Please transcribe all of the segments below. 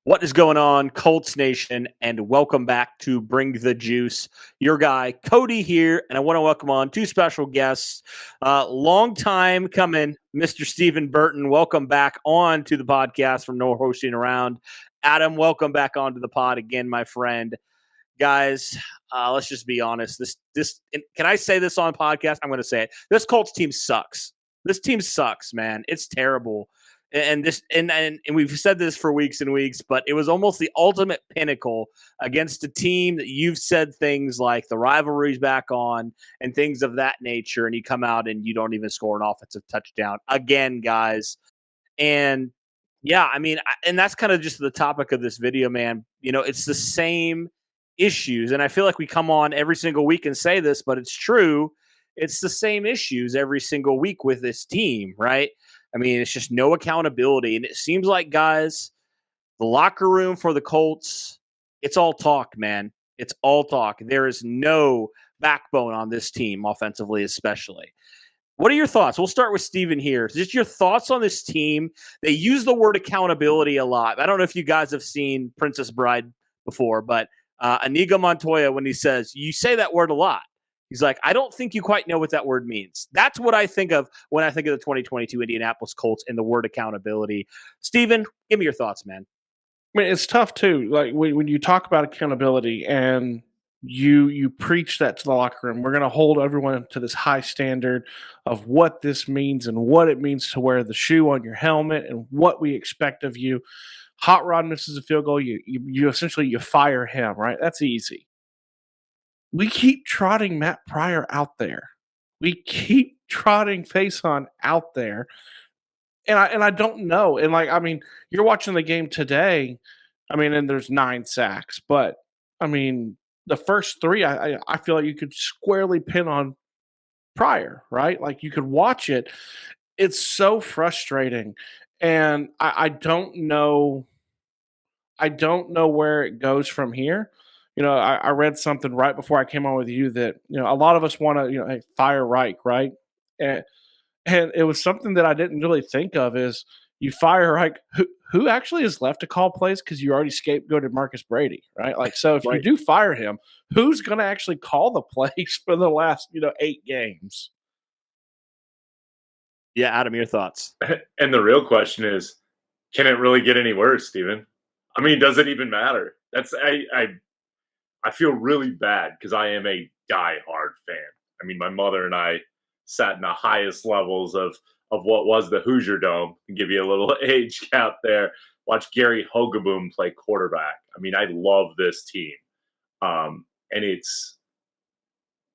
What is going on, Colts Nation? And welcome back to Bring the Juice. Your guy, Cody, here. And I want to welcome on two special guests. Long time coming, Mr. Stephen Burton. Welcome back on to the podcast from No Hosting Around. Adam, welcome back onto the pod again, my friend. Guys, let's just be honest. Can I say this on podcast? I'm going to say it. This Colts team sucks. This team sucks, man. It's terrible. And we've said this for weeks and weeks, but it was almost the ultimate pinnacle against a team that you've said things like the rivalry's back on and things of that nature, and you come out and you don't even score an offensive touchdown again, guys. And yeah, I mean, and that's kind of just the topic of this video, man. You know, it's the same issues, and I feel like we come on every single week and say this, but it's true. It's the same issues every single week with this team, right? I mean, it's just no accountability. And it seems like, guys, the locker room for the Colts, it's all talk, man. It's all talk. There is no backbone on this team, offensively, especially. What are your thoughts? We'll start with Steven here. Just your thoughts on this team. They use the word accountability a lot. I don't know if you guys have seen Princess Bride before, but Inigo Montoya, when he says, you say that word a lot. He's like, I don't think you quite know what that word means. That's what I think of when I think of the 2022 Indianapolis Colts and the word accountability. Steven, give me your thoughts, man. I mean, it's tough too. Like when you talk about accountability and you preach that to the locker room, we're going to hold everyone to this high standard of what this means and what it means to wear the shoe on your helmet and what we expect of you. Hot Rod misses a field goal, you essentially you fire him, right? That's easy. We keep trotting Matt Pryor out there. We keep trotting Faison out there, and I don't know. And like, I mean, you're watching the game today. I mean, and there's 9 sacks, but I mean, the first 3, I feel like you could squarely pin on Pryor, right? Like you could watch it. It's so frustrating, and I don't know. I don't know where it goes from here. I read something right before I came on with you that a lot of us want to hey, fire Reich, right? And and it was something that I didn't really think of is you fire like who actually is left to call plays because you already scapegoated Marcus Brady, right? Like, so if you Right. do fire him, who's going to actually call the plays for the last 8 games? Yeah, Adam, your thoughts. And the real question is, can it really get any worse, Steven? I mean, does it even matter? I feel really bad because I am a die-hard fan. I mean, my mother and I sat in the highest levels of what was the Hoosier Dome. To give you a little age gap there. Watch Gary Hogaboom play quarterback. I mean, I love this team, and it's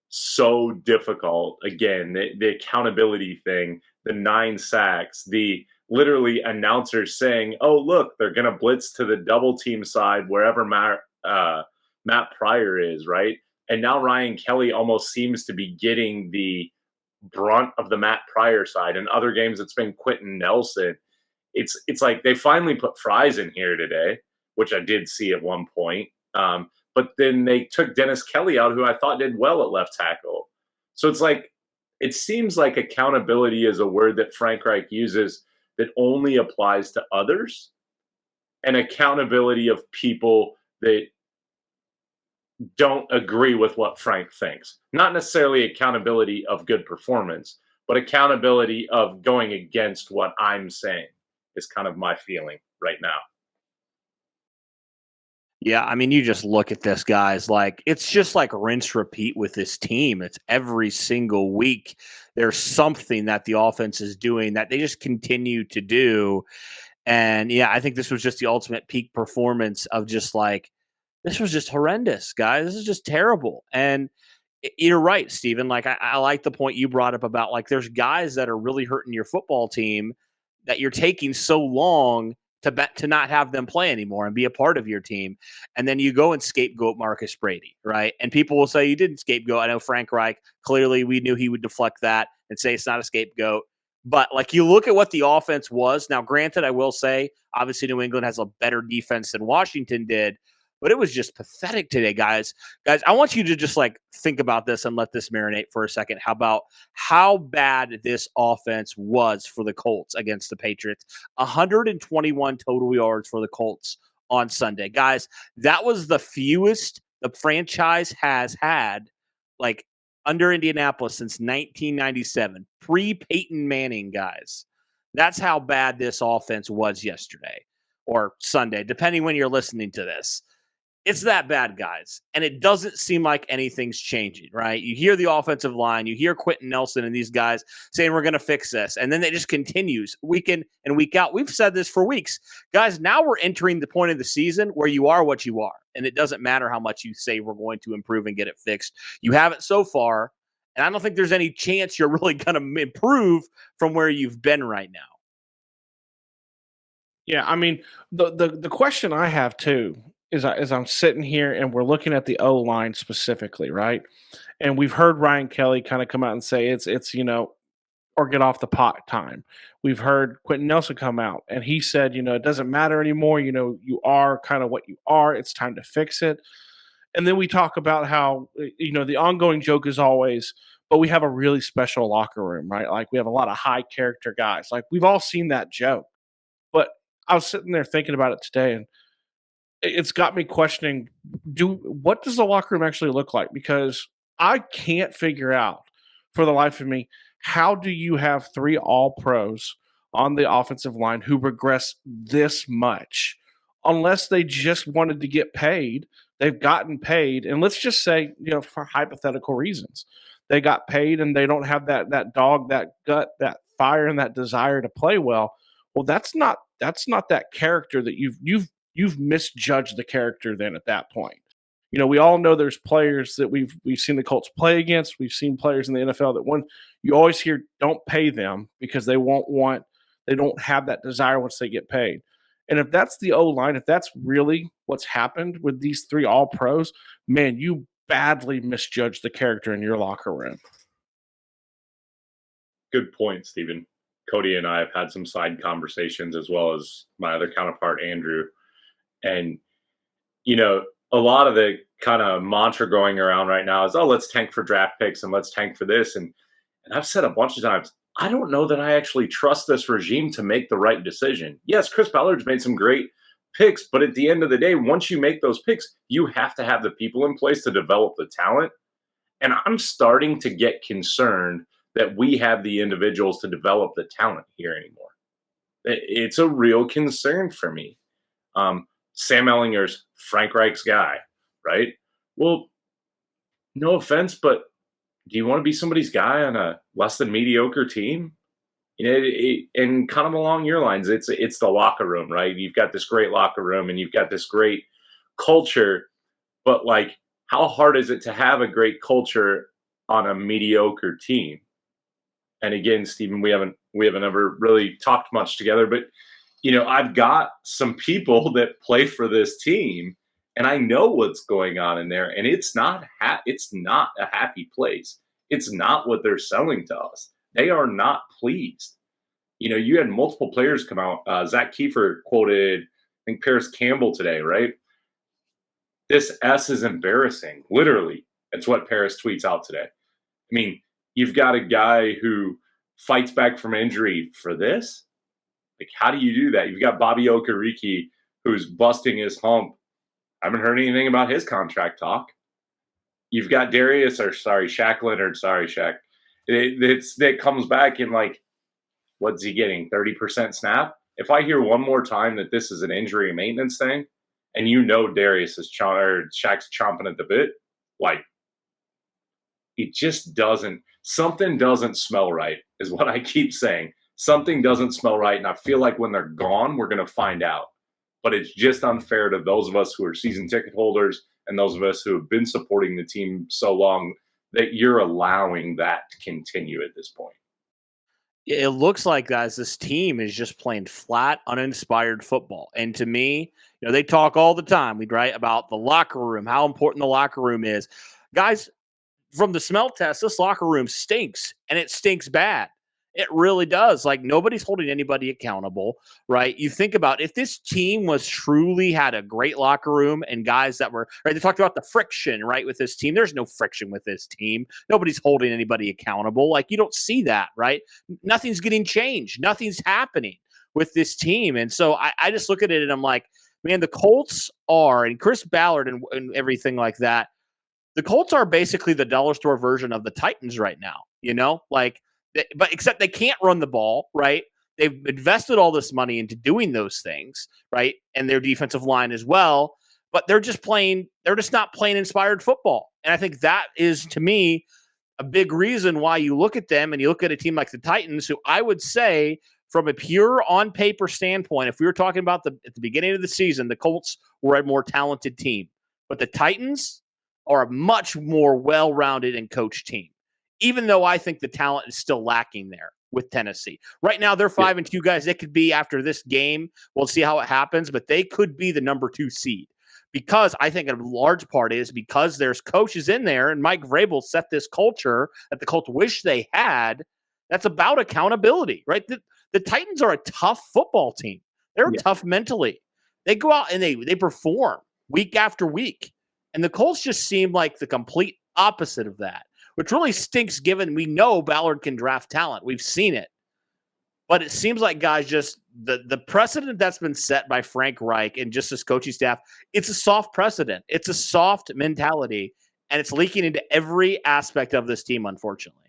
so difficult. Again, the accountability thing, the 9 sacks, the literally announcers saying, "Oh, look, they're going to blitz to the double team side wherever Matt Pryor is," right? And now Ryan Kelly almost seems to be getting the brunt of the Matt Pryor side. In other games, it's been Quentin Nelson. It's like they finally put Fries in here today, which I did see at one point. But then they took Dennis Kelly out, who I thought did well at left tackle. So it's like it seems like accountability is a word that Frank Reich uses that only applies to others, and accountability of people that don't agree with what Frank thinks. Not necessarily accountability of good performance, but accountability of going against what I'm saying is kind of my feeling right now. Yeah, I mean, you just look at this, guys. Like, it's just like rinse repeat with this team. It's every single week. There's something that the offense is doing that they just continue to do. And yeah, I think this was just the ultimate peak performance of just like, this was just horrendous, guys. This is just terrible. And you're right, Steven. Like, I like the point you brought up about like, there's guys that are really hurting your football team that you're taking so long to not have them play anymore and be a part of your team. And then you go and scapegoat Marcus Brady, right? And people will say you didn't scapegoat. I know Frank Reich, clearly we knew he would deflect that and say it's not a scapegoat. But like you look at what the offense was. Now, granted, I will say, obviously New England has a better defense than Washington did, but it was just pathetic today, guys. Guys, I want you to just like think about this and let this marinate for a second. How about how bad this offense was for the Colts against the Patriots? 121 total yards for the Colts on Sunday. Guys, that was the fewest the franchise has had, like, under Indianapolis since 1997, pre-Peyton Manning, guys. That's how bad this offense was yesterday or Sunday, depending when you're listening to this. It's that bad, guys. And it doesn't seem like anything's changing, right? You hear the offensive line, you hear Quentin Nelson and these guys saying we're going to fix this. And then it just continues week in and week out. We've said this for weeks. Guys, now we're entering the point of the season where you are what you are. And it doesn't matter how much you say we're going to improve and get it fixed. You haven't so far. And I don't think there's any chance you're really going to improve from where you've been right now. Yeah, I mean, the question I have too is I'm sitting here and we're looking at the O line specifically, right? And we've heard Ryan Kelly kind of come out and say it's or get off the pot time. We've heard Quentin Nelson come out and he said, it doesn't matter anymore. You are kind of what you are. It's time to fix it. And then we talk about how, the ongoing joke is always, but we have a really special locker room, right? Like we have a lot of high character guys. Like we've all seen that joke. But I was sitting there thinking about it today and it's got me questioning, what does the locker room actually look like? Because I can't figure out for the life of me, how do you have 3 all-pros on the offensive line who regress this much? Unless they just wanted to get paid, they've gotten paid. And let's just say, for hypothetical reasons, they got paid and they don't have that dog, that gut, that fire, and that desire to play well. Well, that's not that character that you've misjudged the character then at that point. We all know there's players that we've seen the Colts play against. We've seen players in the NFL that you always hear don't pay them because they don't have that desire once they get paid. And if that's the O-line, if that's really what's happened with these 3 all-pros, man, you badly misjudged the character in your locker room. Good point, Stephen. Cody and I have had some side conversations as well as my other counterpart, Andrew. And, a lot of the kind of mantra going around right now is, let's tank for draft picks and let's tank for this. And I've said a bunch of times, I don't know that I actually trust this regime to make the right decision. Yes, Chris Ballard's made some great picks, but at the end of the day, once you make those picks, you have to have the people in place to develop the talent. And I'm starting to get concerned that we have the individuals to develop the talent here anymore. It's a real concern for me. Sam Ellinger's Frank Reich's guy, right? Well, no offense, but do you want to be somebody's guy on a less than mediocre team? And kind of along your lines, it's the locker room, right? You've got this great locker room and you've got this great culture, but like, how hard is it to have a great culture on a mediocre team? And again, Stephen, we haven't ever really talked much together, but I've got some people that play for this team, and I know what's going on in there, and it's not a happy place. It's not what they're selling to us. They are not pleased. You had multiple players come out. Zach Kiefer quoted, I think, Paris Campbell today, right? This S is embarrassing. Literally, it's what Paris tweets out today. I mean, you've got a guy who fights back from injury for this. Like, how do you do that? You've got Bobby Okereke, who's busting his hump. I haven't heard anything about his contract talk. You've got Shaq Leonard. Sorry, Shaq. It comes back in like, what's he getting? 30% snap? If I hear one more time that this is an injury maintenance thing, and Shaq's chomping at the bit, like, it just something doesn't smell right, is what I keep saying. Something doesn't smell right, and I feel like when they're gone, we're going to find out. But it's just unfair to those of us who are season ticket holders and those of us who have been supporting the team so long that you're allowing that to continue at this point. It looks like, guys, this team is just playing flat, uninspired football. And to me, they talk all the time, right, about the locker room, how important the locker room is. Guys, from the smell test, this locker room stinks, and it stinks bad. It really does. Like, nobody's holding anybody accountable, right? You think about if this team truly had a great locker room and guys that were, right, they talked about the friction, right, with this team. There's no friction with this team. Nobody's holding anybody accountable. Like, you don't see that, right? Nothing's getting changed. Nothing's happening with this team. And so I just look at it and I'm like, man, the Colts are, and Chris Ballard and everything like that, the Colts are basically the dollar store version of the Titans right now, but except they can't run the ball, right? They've invested all this money into doing those things, right? And their defensive line as well, but they're just not playing inspired football. And I think that is, to me, a big reason why you look at them and you look at a team like the Titans, who I would say, from a pure on paper standpoint, if we were talking about at the beginning of the season, the Colts were a more talented team, but the Titans are a much more well-rounded and coached team, even though I think the talent is still lacking there with Tennessee. Right now, they're 5-2 guys. They could be, after this game, we'll see how it happens, but they could be the number 2 seed. Because I think a large part is because there's coaches in there, and Mike Vrabel set this culture that the Colts wish they had. That's about accountability, right? The Titans are a tough football team. They're tough mentally. They go out and they perform week after week. And the Colts just seem like the complete opposite of that, which really stinks given we know Ballard can draft talent. We've seen it. But it seems like guys just the precedent that's been set by Frank Reich and just his coaching staff, it's a soft precedent. It's a soft mentality, and it's leaking into every aspect of this team, unfortunately.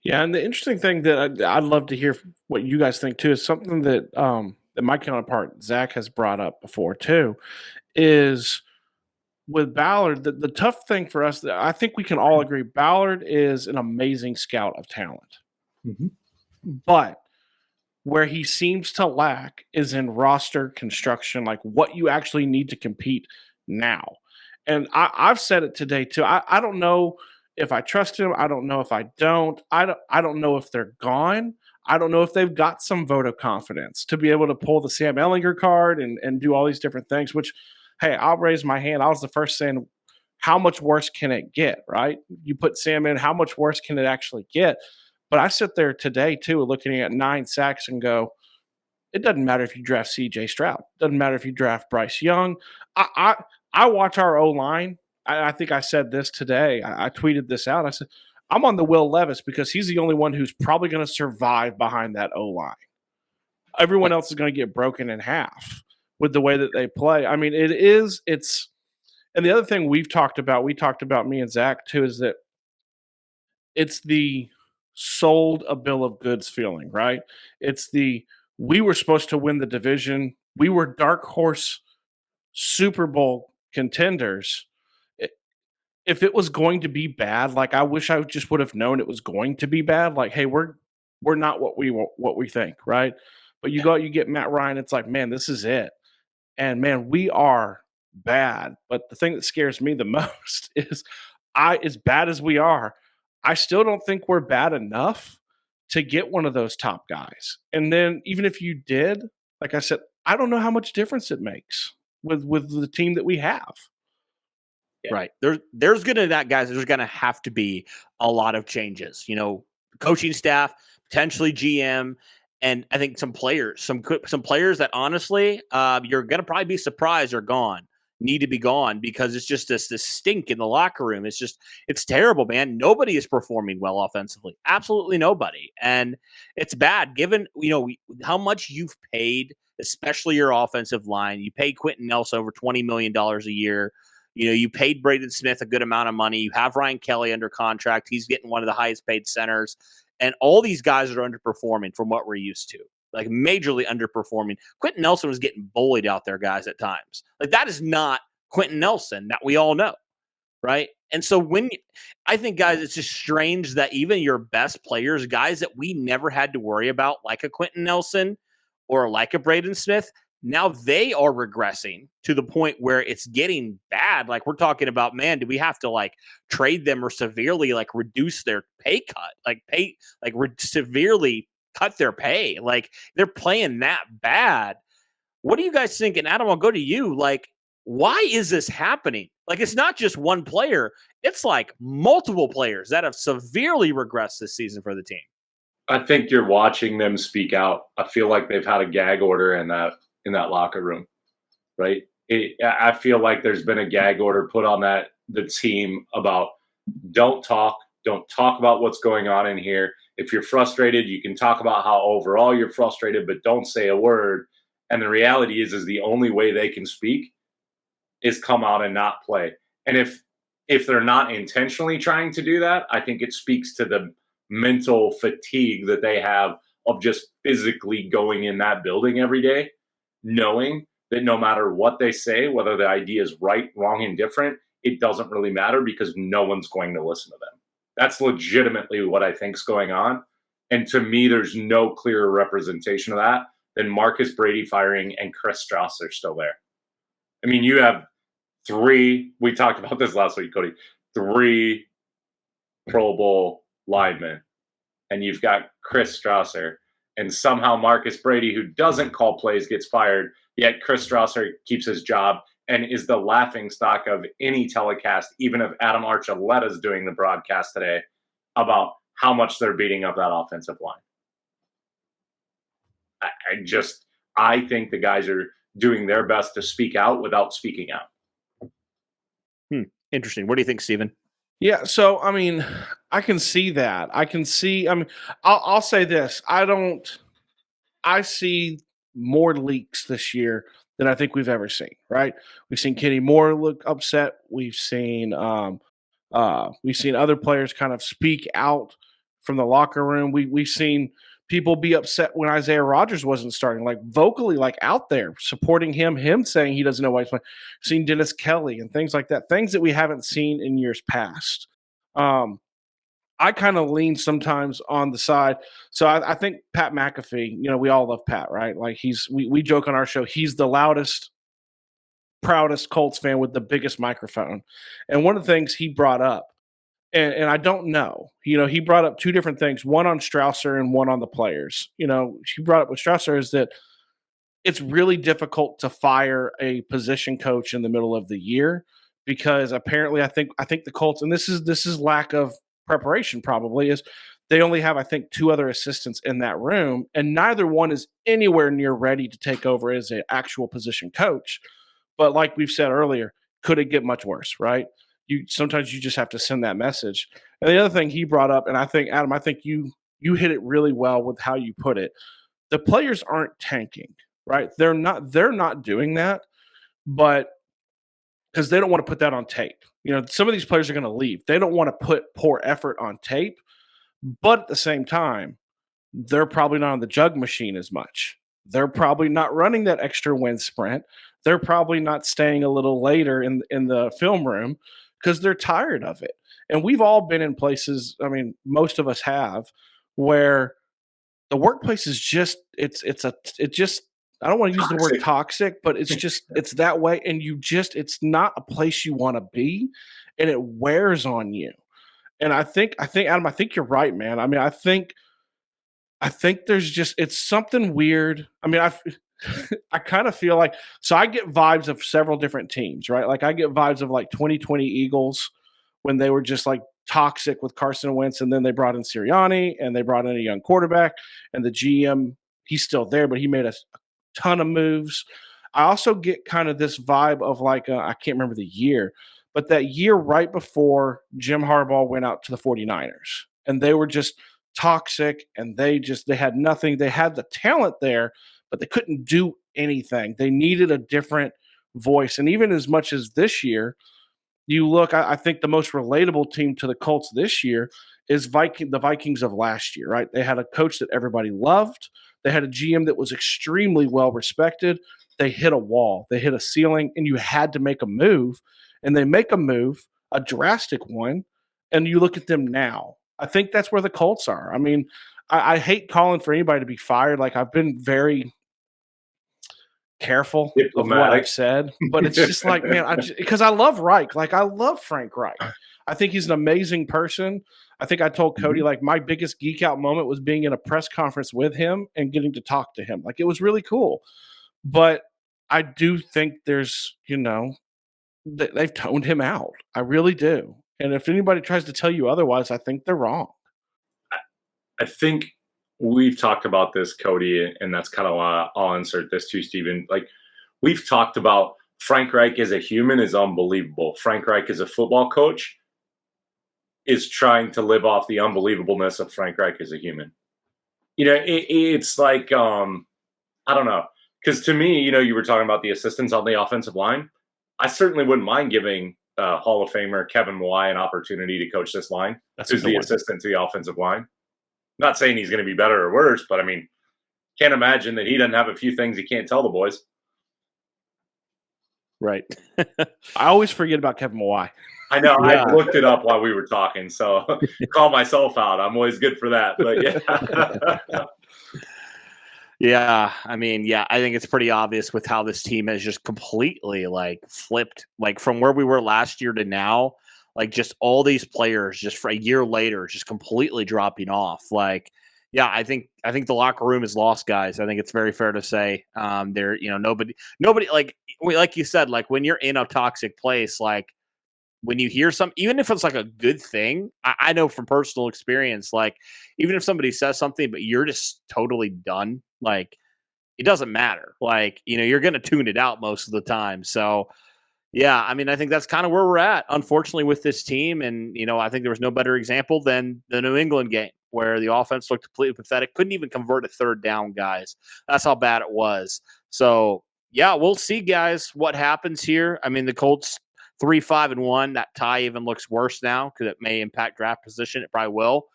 Yeah, and the interesting thing that I'd love to hear what you guys think too is something that that my counterpart Zach has brought up before too, is with Ballard, the tough thing for us, I think we can all agree, Ballard is an amazing scout of talent. Mm-hmm. But where he seems to lack is in roster construction, like what you actually need to compete now. And I've said it today too. I don't know if I trust him. I don't know if I don't. I don't know if they're gone. I don't know if they've got some vote of confidence to be able to pull the Sam Ehlinger card and do all these different things, which, hey, I'll raise my hand. I was the first saying, how much worse can it get, right? You put Sam in, how much worse can it actually get? But I sit there today, too, looking at 9 sacks and go, it doesn't matter if you draft C.J. Stroud. It doesn't matter if you draft Bryce Young. I watch our O-line. I think I said this today. I tweeted this out. I said, I'm on the Will Levis because he's the only one who's probably going to survive behind that O-line. Everyone else is going to get broken in half with the way that they play. I mean, it's – and the other thing we talked about, me and Zach, too, is that it's the – sold a bill of goods feeling, right? It's we were supposed to win the division. We were dark horse Super Bowl contenders. If it was going to be bad, like I wish I just would have known it was going to be bad. Like, hey, we're not what we think, right? But you go out, you get Matt Ryan. It's like, man, this is it. And man, we are bad. But the thing that scares me the most is as bad as we are, I still don't think we're bad enough to get one of those top guys. And then even if you did, like I said, I don't know how much difference it makes with the team that we have. Right. There's gonna have to be a lot of changes. Coaching staff, potentially GM, and I think some players that honestly, you're gonna probably be surprised are gone. Need to be gone because it's just this stink in the locker room. It's terrible, man. Nobody is performing well offensively. Absolutely nobody. And it's bad given, how much you've paid, especially your offensive line. You paid Quentin Nelson over $20 million a year. You paid Braden Smith a good amount of money. You have Ryan Kelly under contract. He's getting one of the highest paid centers. And all these guys are underperforming from what we're used to. Like majorly underperforming. Quentin Nelson was getting bullied out there, guys, at times. Like that is not Quentin Nelson that we all know, right? And so I think, guys, it's just strange that even your best players, guys that we never had to worry about, like a Quentin Nelson or like a Braden Smith, now they are regressing to the point where it's getting bad. Like we're talking about, man, do we have to trade them or severely reduce their pay cut, severely cut their pay? Like they're playing that bad. What do you guys think? And Adam, I'll go to you. Why is this happening? It's not just one player. It's multiple players that have severely regressed this season for the team. I think you're watching them speak out. I feel like they've had a gag order in that locker room, right? I feel like there's been a gag order put on the team about don't talk about what's going on in here. If you're frustrated, you can talk about how overall you're frustrated, but don't say a word. And the reality is the only way they can speak is come out and not play. And if they're not intentionally trying to do that, I think it speaks to the mental fatigue that they have of just physically going in that building every day, knowing that no matter what they say, whether the idea is right, wrong, and different, it doesn't really matter because no one's going to listen to them. That's legitimately what I think is going on. And to me, there's no clearer representation of that than Marcus Brady firing and Chris Strausser still there. I mean, you have three, we talked about this last week, Cody, three Pro Bowl linemen, and you've got Chris Strausser, and somehow Marcus Brady, who doesn't call plays, gets fired, yet Chris Strausser keeps his job and is the laughing stock of any telecast, even if Adam Archuleta's doing the broadcast today, about how much they're beating up that offensive line. I think the guys are doing their best to speak out without speaking out. Interesting. What do you think, Steven? Yeah, so I mean, I can see that. I can see. I mean, I'll say this: I see more leaks this year than I think we've ever seen. Right? We've seen Kenny Moore look upset. We've seen other players kind of speak out from the locker room. We've seen people be upset when Isaiah Rodgers wasn't starting, like vocally, like out there supporting him saying he doesn't know why he's playing. Seen Dennis Kelly and things like that, things that we haven't seen in years past. I kind of lean sometimes on the side. So I think Pat McAfee, we all love Pat, right? Like we joke on our show, he's the loudest, proudest Colts fan with the biggest microphone. And one of the things he brought up, and I don't know, he brought up two different things, one on Strausser and one on the players. She brought up with Strausser is that it's really difficult to fire a position coach in the middle of the year because apparently I think the Colts, and this is lack of preparation probably, is they only have, I think, two other assistants in that room, and neither one is anywhere near ready to take over as an actual position coach. But like we've said earlier, could it get much worse, right? Sometimes you just have to send that message. And the other thing he brought up, and I think, Adam, you hit it really well with how you put it. The players aren't tanking, right? They're not doing that, but because they don't want to put that on tape. Some of these players are going to leave. They don't want to put poor effort on tape, but at the same time, they're probably not on the jug machine as much. They're probably not running that extra wind sprint. They're probably not staying a little later in the film room because they're tired of it. And we've all been in places, I mean, most of us have, where the workplace is just, I don't want to use the word toxic, but it's that way. And it's not a place you want to be, and it wears on you. And I think, Adam, I think you're right, man. I mean, I think there's it's something weird. I mean, I kind of feel like, so I get vibes of several different teams, right? Like I get vibes of like 2020 Eagles when they were just like toxic with Carson Wentz, and then they brought in Sirianni and they brought in a young quarterback, and the GM, he's still there, but he made a ton of moves. I also get kind of this vibe of like, I can't remember the year, but that year right before Jim Harbaugh went out to the 49ers, and they were just toxic, and they had nothing. They had the talent there, but they couldn't do anything. They needed a different voice. And even as much as this year, you look, I think the most relatable team to the Colts this year is the Vikings of last year, right? They had a coach that everybody loved. They had a GM that was extremely well respected. They hit a wall. They hit a ceiling, and you had to make a move. And they make a move, a drastic one, and you look at them now. I think that's where the Colts are. I mean, I hate calling for anybody to be fired. Like, I've been very careful of what I've said, but it's just like, man, because I love Reich. Like, I love Frank Reich. I think he's an amazing person. I think I told Cody, like, my biggest geek out moment was being in a press conference with him and getting to talk to him. Like, it was really cool. But I do think there's, they've toned him out. I really do. And if anybody tries to tell you otherwise, I think they're wrong. I think we've talked about this, Cody, and that's kind of why I'll insert this too, Steven. Like, we've talked about Frank Reich as a human is unbelievable. Frank Reich as a football coach is trying to live off the unbelievableness of Frank Reich as a human. It's like, I don't know, Because to me, you were talking about the assistants on the offensive line. I certainly wouldn't mind giving Hall of Famer Kevin Mawai an opportunity to coach this line, That's a who's good the one. assistant to the offensive line. Not saying he's going to be better or worse, but I mean, can't imagine that he doesn't have a few things he can't tell the boys. Right. I always forget about Kevin Mawai. I know. Yeah. I looked it up while we were talking, so call myself out. I'm always good for that. But yeah. Yeah, I mean, yeah, I think it's pretty obvious with how this team has just completely like flipped, like from where we were last year to now, like just all these players just for a year later just completely dropping off. Like, yeah, I think the locker room is lost, guys. I think it's very fair to say there, nobody like you said, like when you're in a toxic place, like when you hear some, even if it's like a good thing, I know from personal experience, like even if somebody says something, but you're just totally done, like it doesn't matter. Like, you're going to tune it out most of the time. So, yeah, I mean, I think that's kind of where we're at, unfortunately, with this team. And, I think there was no better example than the New England game where the offense looked completely pathetic. Couldn't even convert a third down, guys. That's how bad it was. So, yeah, we'll see, guys, what happens here. I mean, the Colts 3-5-1. That tie even looks worse now because it may impact draft position. It probably will,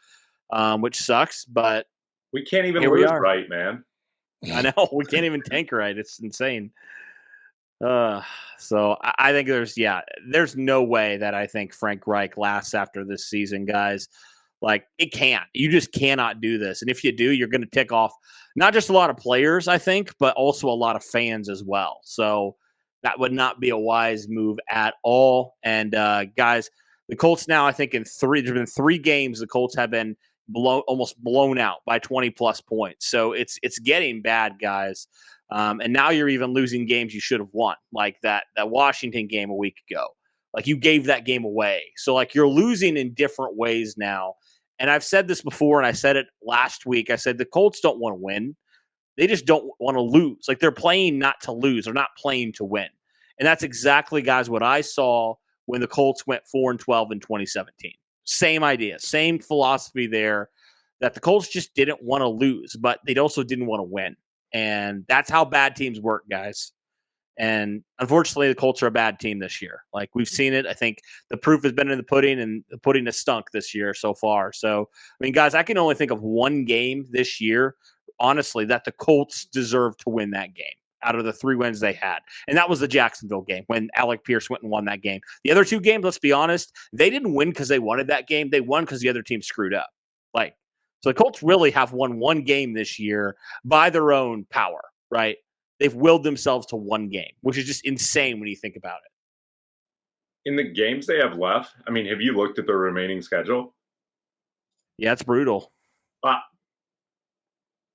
which sucks. But we can't even here we lose are. right, man. I know we can't even tank right. It's insane. So I think there's no way that I think Frank Reich lasts after this season, guys. Like it can't. You just cannot do this. And if you do, you're going to tick off not just a lot of players, I think, but also a lot of fans as well. So that would not be a wise move at all. And guys, the Colts now, I think there's been 3 games the Colts have been almost blown out by 20 plus points. So it's getting bad, guys. And now you're even losing games you should have won, like that Washington game a week ago. Like you gave that game away. So like you're losing in different ways now. And I've said this before, and I said it last week. I said the Colts don't want to win. They just don't want to lose. Like they're playing not to lose. They're not playing to win. And that's exactly, guys, what I saw when the Colts went 4-12 in 2017. Same idea, same philosophy there, that the Colts just didn't want to lose, but they also didn't want to win. And that's how bad teams work, guys. And unfortunately, the Colts are a bad team this year. Like we've seen it. I think the proof has been in the pudding, and the pudding has stunk this year so far. So, I mean, guys, I can only think of one game this year, honestly, that the Colts deserve to win that game out of the 3 wins they had. And that was the Jacksonville game when Alec Pierce went and won that game. The other 2 games, let's be honest, they didn't win because they wanted that game. They won because the other team screwed up. Like, so the Colts really have won one game this year by their own power, right? They've willed themselves to one game, which is just insane when you think about it. In the games they have left, I mean, have you looked at the remaining schedule? Yeah, it's brutal.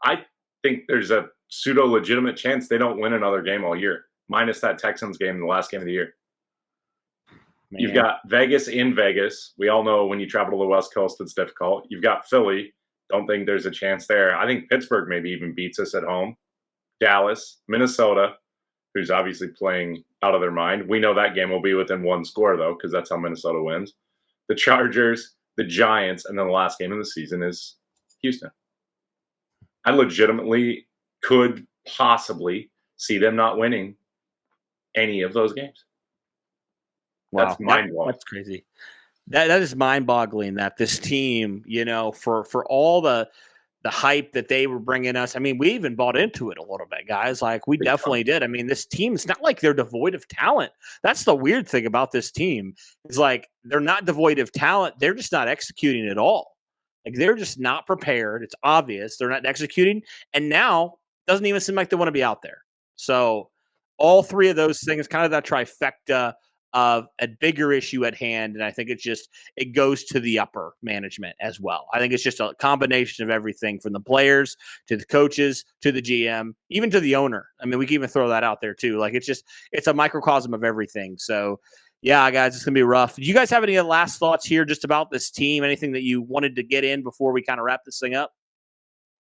I think there's a pseudo legitimate chance they don't win another game all year, minus that Texans game, the last game of the year. Man. You've got Vegas in Vegas. We all know when you travel to the West Coast, it's difficult. You've got Philly. Don't think there's a chance there. I think Pittsburgh maybe even beats us at home. Dallas, Minnesota, who's obviously playing out of their mind. We know that game will be within 1 score, though, because that's how Minnesota wins. The Chargers, the Giants, and then the last game of the season is Houston. I legitimately could possibly see them not winning any of those games. Wow. That's mind-blowing. That's crazy. That is mind-boggling that this team, for all the hype that they were bringing us. I mean, we even bought into it a little bit, guys. Like we definitely did. I mean, this team, it's not like they're devoid of talent. That's the weird thing about this team is like, they're not devoid of talent. They're just not executing at all. Like they're just not prepared. It's obvious they're not executing. And now it doesn't even seem like they want to be out there. So all 3 of those things, kind of that trifecta of a bigger issue at hand. And I think it goes to the upper management as well. I think it's just a combination of everything from the players to the coaches to the GM, even to the owner. I mean, we can even throw that out there too. Like it's a microcosm of everything. So yeah, guys, it's going to be rough. Do you guys have any last thoughts here just about this team? Anything that you wanted to get in before we kind of wrap this thing up?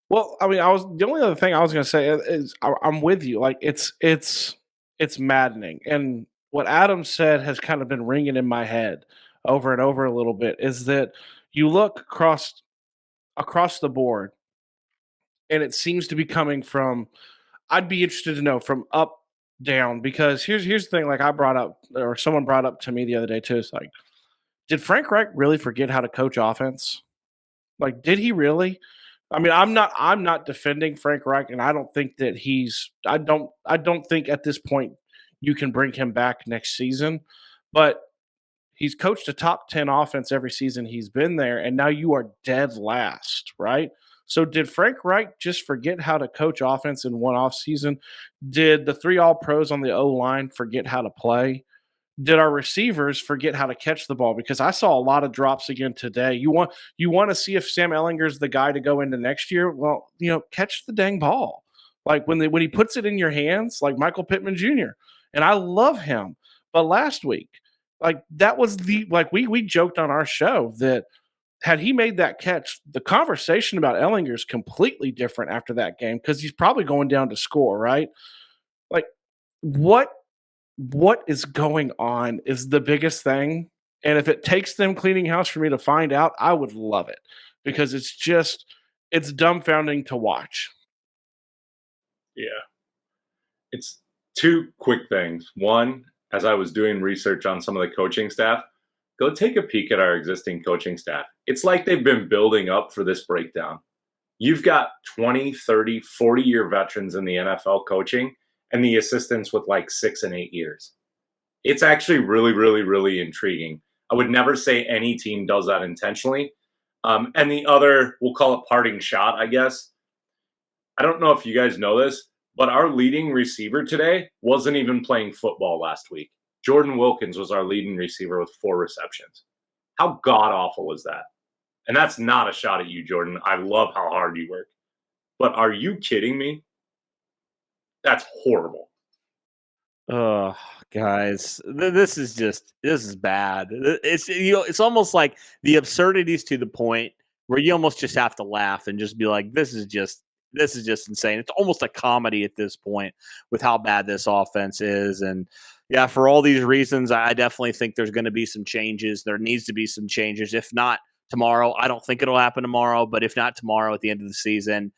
Well, I mean, the only other thing I was going to say is I'm with you. Like it's maddening. And what Adam said has kind of been ringing in my head over and over a little bit is that you look across the board and it seems to be coming from I'd be interested to know from up down, because here's the thing. Like I brought up, or someone brought up to me the other day too. It's like, did Frank Reich really forget how to coach offense? Like, did he really? I mean, I'm not defending Frank Reich, and I don't think that I don't think at this point you can bring him back next season. But he's coached a top 10 offense every season he's been there, and now you are dead last, right? So did Frank Reich just forget how to coach offense in one off season? Did the three all pros on the O line forget how to play? Did our receivers forget how to catch the ball? Because I saw a lot of drops again today. You want to see if Sam Ellinger's the guy to go into next year? Well, catch the dang ball. Like when he puts it in your hands, like Michael Pittman Jr. And I love him. But last week, like that was we joked on our show that had he made that catch, the conversation about Ellinger is completely different after that game, because he's probably going down to score, right? Like what is going on is the biggest thing. And if it takes them cleaning house for me to find out, I would love it, because it's dumbfounding to watch. Yeah. It's two quick things. One, as I was doing research on some of the coaching staff, go take a peek at our existing coaching staff. It's like they've been building up for this breakdown. You've got 20, 30, 40-year veterans in the NFL coaching, and the assistants with like 6 and 8 years. It's actually really, really, really intriguing. I would never say any team does that intentionally. And the other, we'll call it parting shot, I guess. I don't know if you guys know this, but our leading receiver today wasn't even playing football last week. Jordan Wilkins was our leading receiver with 4 receptions. How god-awful is that? And that's not a shot at you, Jordan. I love how hard you work. But are you kidding me? That's horrible. Oh, guys, this is bad. It's almost like the absurdities to the point where you almost just have to laugh and just be like, this is just insane. It's almost a comedy at this point with how bad this offense is. And yeah, for all these reasons, I definitely think there's going to be some changes. There needs to be some changes. If not tomorrow, I don't think it'll happen tomorrow, but if not tomorrow, at the end of the season.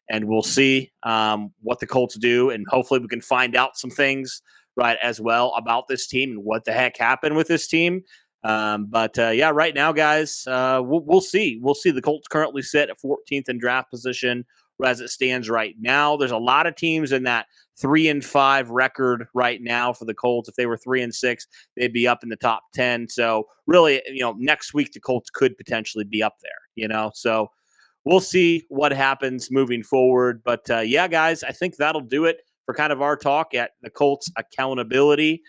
And we'll see what the Colts do. And hopefully we can find out some things, right, as well about this team and what the heck happened with this team. But right now, guys, we'll see. We'll see. The Colts currently sit at 14th in draft position as it stands right now. There's a lot of teams in that 3-5 record right now for the Colts. If they were 3-6, they'd be up in the top 10. So really, next week the Colts could potentially be up there. So we'll see what happens moving forward. But guys, I think that'll do it for kind of our talk at the Colts accountability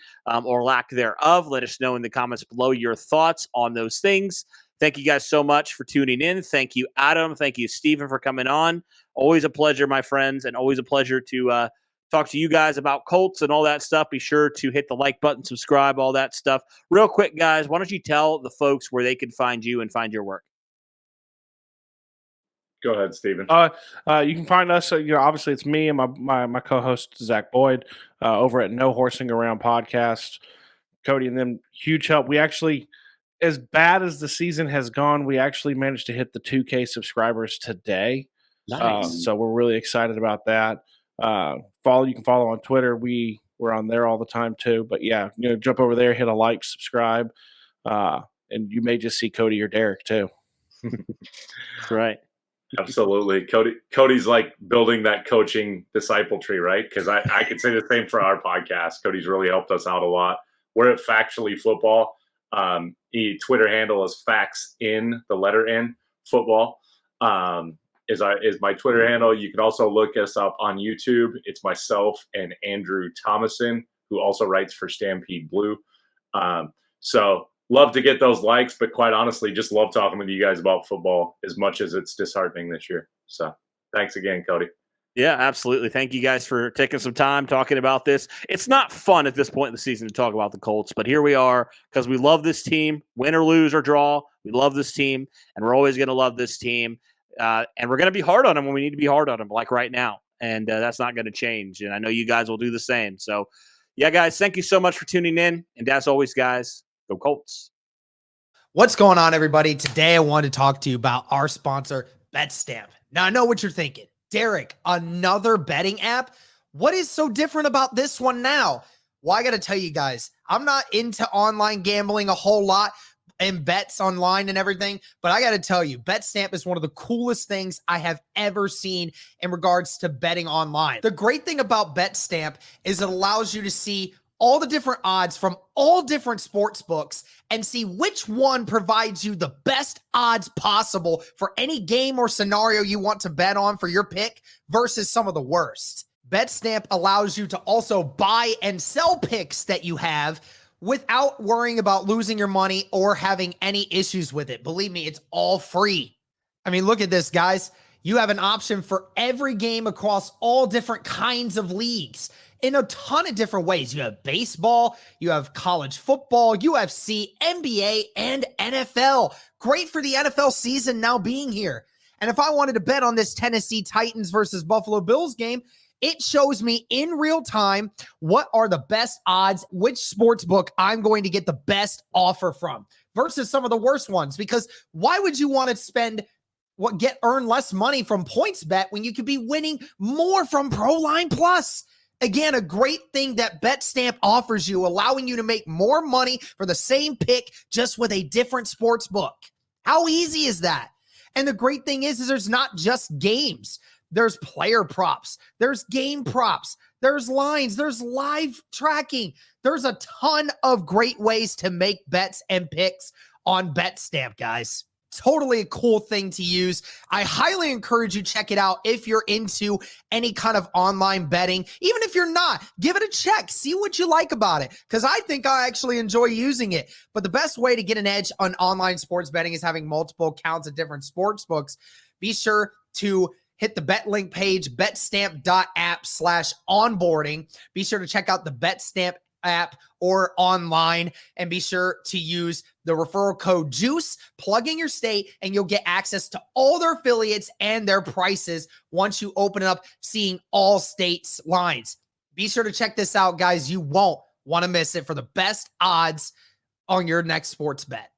or lack thereof. Let us know in the comments below your thoughts on those things. Thank you guys so much for tuning in. Thank you, Adam. Thank you, Stephen, for coming on. Always a pleasure, my friends, and always a pleasure to talk to you guys about Colts and all that stuff. Be sure to hit the like button, subscribe, all that stuff. Real quick, guys, why don't you tell the folks where they can find you and find your work? Go ahead, Stephen. You can find us. Obviously, it's me and my co-host Zach Boyd over at No Horsing Around Podcast. Cody and them, huge help. We actually, as bad as the season has gone, we actually managed to hit the 2K subscribers today. Nice. So we're really excited about that. You can follow on Twitter. We're on there all the time too. But yeah, jump over there, hit a like, subscribe, and you may just see Cody or Derek too. That's right. Absolutely. Cody's like building that coaching disciple tree, right? Because I could say the same for our podcast. Cody's really helped us out a lot. We're at Factually Football. Twitter handle is facts in the letter N football is my Twitter handle. You can also look us up on YouTube. It's myself and Andrew Thomason, who also writes for Stampede Blue. So love to get those likes, but quite honestly, just love talking with you guys about football as much as it's disheartening this year. So thanks again, Cody. Yeah, absolutely. Thank you guys for taking some time talking about this. It's not fun at this point in the season to talk about the Colts, but here we are because we love this team, win or lose or draw. We love this team, and we're always going to love this team. And we're going to be hard on them when we need to be hard on them, like right now. And that's not going to change. And I know you guys will do the same. So, yeah, guys, thank you so much for tuning in. And as always, guys, go Colts. What's going on, everybody? Today, I wanted to talk to you about our sponsor, BetStamp. Now, I know what you're thinking. Derek, another betting app? What is so different about this one now? Well, I got to tell you guys, I'm not into online gambling a whole lot and bets online and everything, but I got to tell you, BetStamp is one of the coolest things I have ever seen in regards to betting online. The great thing about BetStamp is it allows you to see all the different odds from all different sports books and see which one provides you the best odds possible for any game or scenario you want to bet on for your pick versus some of the worst. BetStamp allows you to also buy and sell picks that you have without worrying about losing your money or having any issues with it. Believe me, it's all free. I mean, look at this, guys. You have an option for every game across all different kinds of leagues in a ton of different ways. You have baseball, you have college football, UFC, NBA, and NFL. Great for the NFL season now being here. And if I wanted to bet on this Tennessee Titans versus Buffalo Bills game, it shows me in real time what are the best odds, which sports book I'm going to get the best offer from versus some of the worst ones. Because why would you want to earn less money from PointsBet when you could be winning more from ProLine Plus? Again, a great thing that BetStamp offers you, allowing you to make more money for the same pick just with a different sports book. How easy is that? And the great thing is there's not just games. There's player props, there's game props, there's lines, there's live tracking. There's a ton of great ways to make bets and picks on BetStamp, guys. Totally a cool thing to use. I highly encourage you check it out if you're into any kind of online betting. Even if you're not, give it a check. See what you like about it, because I think I actually enjoy using it. But the best way to get an edge on online sports betting is having multiple accounts at different sports books. Be sure to hit the BetLink page, betstamp.app/onboarding. Be sure to check out the BetStamp app or online, and be sure to use the referral code JUICE, plug in your state, and you'll get access to all their affiliates and their prices once you open it up, seeing all states' lines. Be sure to check this out, guys. You won't want to miss it for the best odds on your next sports bet.